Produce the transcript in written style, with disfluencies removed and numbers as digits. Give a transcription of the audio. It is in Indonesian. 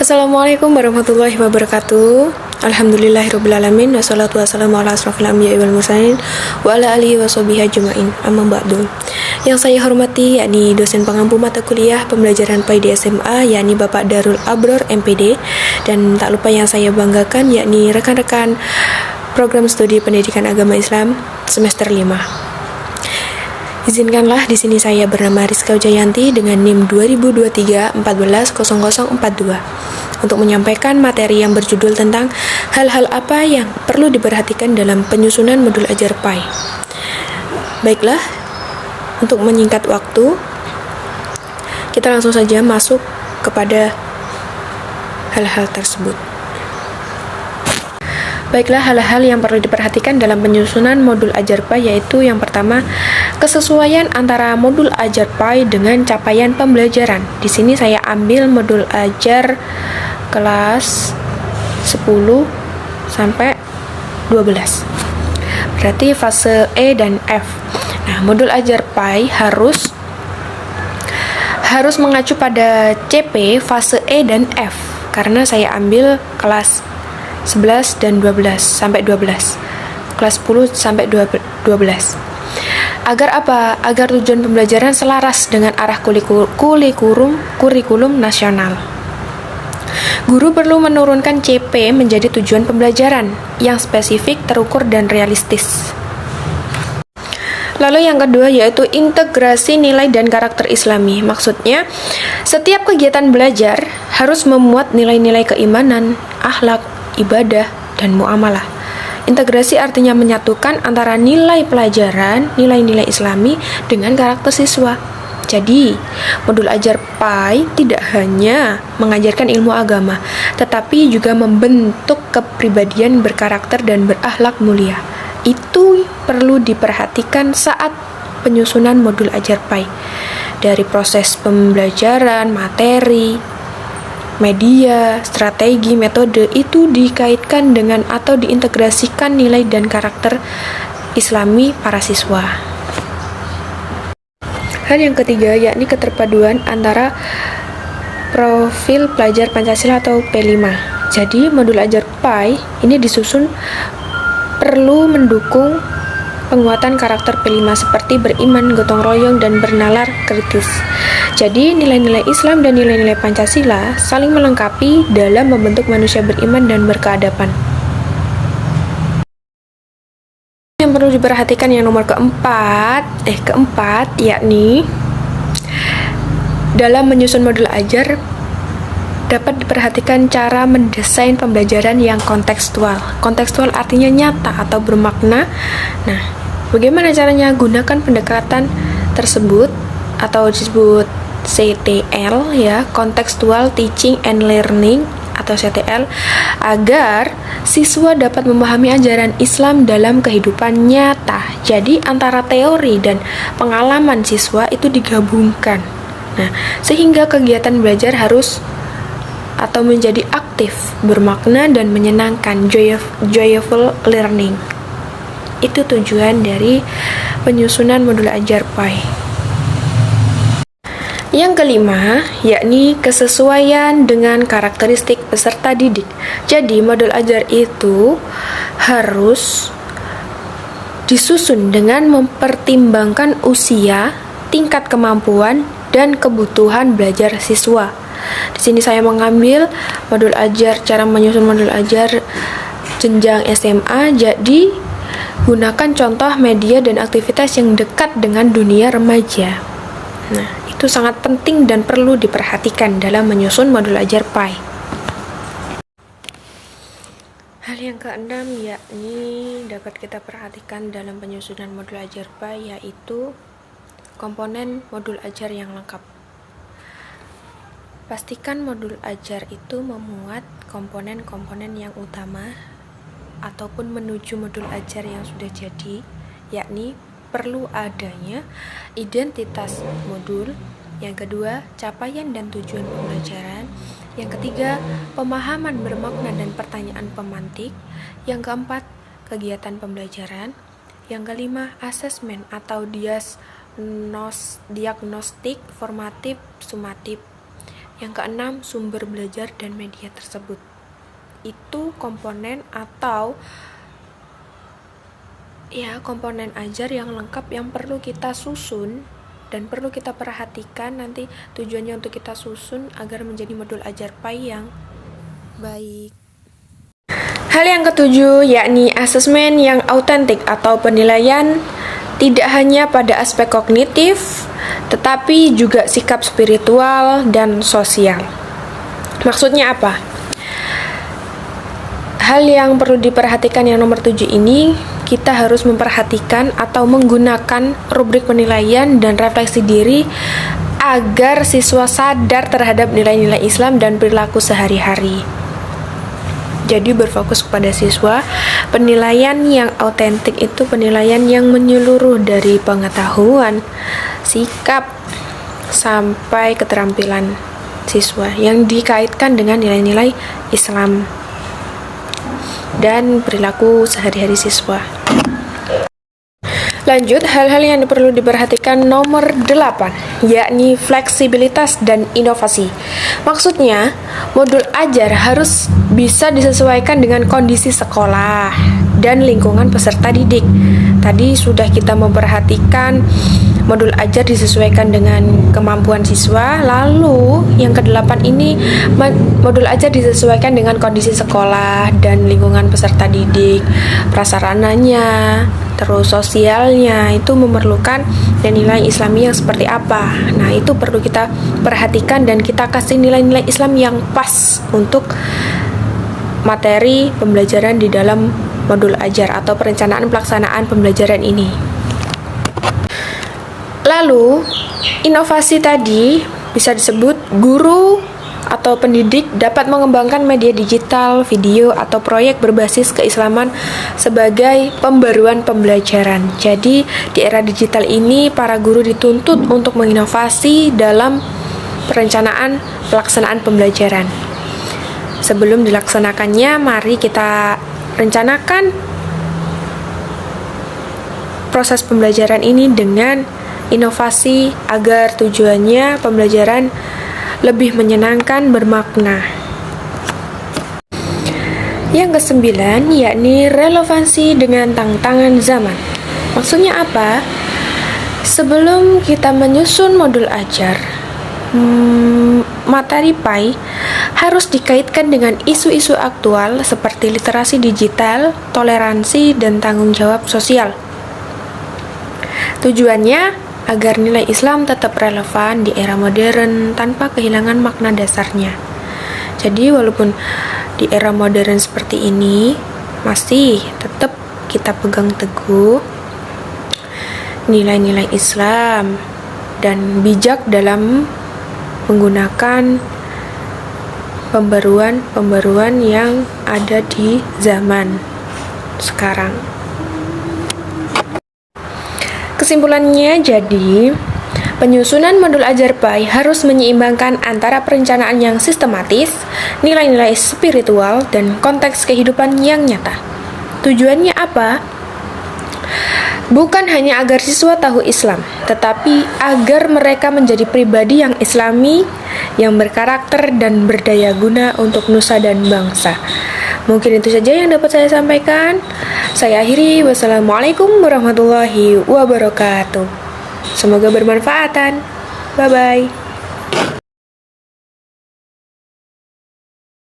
Assalamualaikum warahmatullahi wabarakatuh. Alhamdulillahirrabbilalamin. Wassalatu wassalamu ala asrofil anbiya'i wal mursalin wa ala alihi washabihi ajma'in. Amma ba'du. Yang saya hormati yakni dosen pengampu mata kuliah pembelajaran PAI di SMA, yakni Bapak Darul Abror MPD, dan tak lupa yang saya banggakan yakni rekan-rekan program studi pendidikan agama Islam semester 5. Izinkanlah di sini saya bernama Rizka Jayanti dengan NIM 2023-140042 untuk menyampaikan materi yang berjudul tentang hal-hal apa yang perlu diperhatikan dalam penyusunan modul ajar PAI. Baiklah, untuk menyingkat waktu, kita langsung saja masuk kepada hal-hal tersebut. Baiklah, hal-hal yang perlu diperhatikan dalam penyusunan modul ajar PAI yaitu yang pertama, kesesuaian antara modul ajar PAI dengan capaian pembelajaran. Di sini saya ambil modul ajar kelas 10 sampai 12. Berarti fase E dan F. Nah, modul ajar PAI harus mengacu pada CP fase E dan F karena saya ambil kelas 11 dan 12 sampai 12. Kelas 10 sampai 12. Agar apa? Agar tujuan pembelajaran selaras dengan arah kurikulum nasional. Guru perlu menurunkan CP menjadi tujuan pembelajaran yang spesifik, terukur, dan realistis. Lalu yang kedua yaitu integrasi nilai dan karakter Islami. Maksudnya, setiap kegiatan belajar harus memuat nilai-nilai keimanan, akhlak, ibadah, dan muamalah. Integrasi artinya menyatukan antara nilai pelajaran, nilai-nilai Islami dengan karakter siswa. Jadi, modul ajar PAI tidak hanya mengajarkan ilmu agama, tetapi juga membentuk kepribadian berkarakter dan berakhlak mulia. Itu perlu diperhatikan saat penyusunan modul ajar PAI. Dari proses pembelajaran, materi, media, strategi, metode itu dikaitkan dengan atau diintegrasikan nilai dan karakter Islami para siswa. Hal yang ketiga yakni keterpaduan antara profil pelajar Pancasila atau P5. Jadi modul ajar PAI ini disusun perlu mendukung penguatan karakter P5 seperti beriman, gotong royong, dan bernalar kritis. Jadi, nilai-nilai Islam dan nilai-nilai Pancasila saling melengkapi dalam membentuk manusia beriman dan berkeadaban. Yang perlu diperhatikan yang nomor keempat, yakni dalam menyusun modul ajar dapat diperhatikan cara mendesain pembelajaran yang kontekstual. Kontekstual artinya nyata atau bermakna. Nah, bagaimana caranya? Gunakan pendekatan tersebut atau disebut CTL ya, Contextual Teaching and Learning atau CTL, agar siswa dapat memahami ajaran Islam dalam kehidupan nyata. Jadi antara teori dan pengalaman siswa itu digabungkan. Nah, sehingga kegiatan belajar harus atau menjadi aktif, bermakna, dan menyenangkan, joyful learning. Itu tujuan dari penyusunan modul ajar PAI. Yang kelima, yakni kesesuaian dengan karakteristik peserta didik. Jadi, modul ajar itu harus disusun dengan mempertimbangkan usia, tingkat kemampuan, dan kebutuhan belajar siswa. Di sini saya mengambil modul ajar, cara menyusun modul ajar jenjang SMA. Jadi, gunakan contoh media dan aktivitas yang dekat dengan dunia remaja. Nah, itu sangat penting dan perlu diperhatikan dalam menyusun modul ajar PAI. Hal yang keenam yakni dapat kita perhatikan dalam penyusunan modul ajar PAI yaitu komponen modul ajar yang lengkap. Pastikan modul ajar itu memuat komponen-komponen yang utama ataupun menuju modul ajar yang sudah jadi, yakni perlu adanya identitas modul, yang kedua, capaian dan tujuan pembelajaran, yang ketiga, pemahaman bermakna dan pertanyaan pemantik, yang keempat, kegiatan pembelajaran, yang kelima, asesmen atau diagnostik, formatif, sumatif, Yang keenam, sumber belajar dan media tersebut. Itu komponen atau komponen ajar yang lengkap yang perlu kita susun dan perlu kita perhatikan nanti tujuannya untuk kita susun agar menjadi modul ajar PAI yang baik. Hal yang ketujuh yakni asesmen yang autentik atau penilaian tidak hanya pada aspek kognitif tetapi juga sikap spiritual dan sosial. Maksudnya apa? Hal yang perlu diperhatikan yang nomor 7 ini, kita harus memperhatikan atau menggunakan rubrik penilaian dan refleksi diri agar siswa sadar terhadap nilai-nilai Islam dan perilaku sehari-hari. Jadi berfokus kepada siswa, penilaian yang autentik itu penilaian yang menyeluruh dari pengetahuan, sikap, sampai keterampilan siswa yang dikaitkan dengan nilai-nilai Islam dan perilaku sehari-hari siswa. Lanjut, hal-hal yang perlu diperhatikan nomor 8, yakni fleksibilitas dan inovasi. Maksudnya, modul ajar harus bisa disesuaikan dengan kondisi sekolah dan lingkungan peserta didik. Tadi sudah kita memperhatikan modul ajar disesuaikan dengan kemampuan siswa. Lalu yang ke-8 ini, modul ajar disesuaikan dengan kondisi sekolah dan lingkungan peserta didik, prasarananya, terus sosialnya itu memerlukan nilai Islami yang seperti apa. Nah, itu perlu kita perhatikan dan kita kasih nilai-nilai Islam yang pas untuk materi pembelajaran di dalam modul ajar atau perencanaan pelaksanaan pembelajaran ini. Lalu, inovasi tadi bisa disebut guru atau pendidik dapat mengembangkan media digital, video, atau proyek berbasis keislaman sebagai pembaruan pembelajaran. Jadi, di era digital ini, para guru dituntut untuk menginovasi dalam perencanaan pelaksanaan pembelajaran. Sebelum dilaksanakannya, mari kita rencanakan proses pembelajaran ini dengan inovasi agar tujuannya pembelajaran lebih menyenangkan, bermakna. Yang ke-9 yakni relevansi dengan tantangan zaman. Maksudnya apa? Sebelum kita menyusun modul ajar, materi PAI harus dikaitkan dengan isu-isu aktual seperti literasi digital, toleransi, dan tanggung jawab sosial. Tujuannya agar nilai Islam tetap relevan di era modern tanpa kehilangan makna dasarnya. Jadi walaupun di era modern seperti ini, masih tetap kita pegang teguh nilai-nilai Islam dan bijak dalam menggunakan pembaruan yang ada di zaman sekarang. Kesimpulannya jadi, penyusunan modul ajar PAI harus menyeimbangkan antara perencanaan yang sistematis, nilai-nilai spiritual, dan konteks kehidupan yang nyata. Tujuannya apa? Bukan hanya agar siswa tahu Islam, tetapi agar mereka menjadi pribadi yang Islami, yang berkarakter dan berdaya guna untuk nusa dan bangsa. Mungkin itu saja yang dapat saya sampaikan. Saya akhiri. Wassalamualaikum warahmatullahi wabarakatuh. Semoga bermanfaatan. Bye-bye.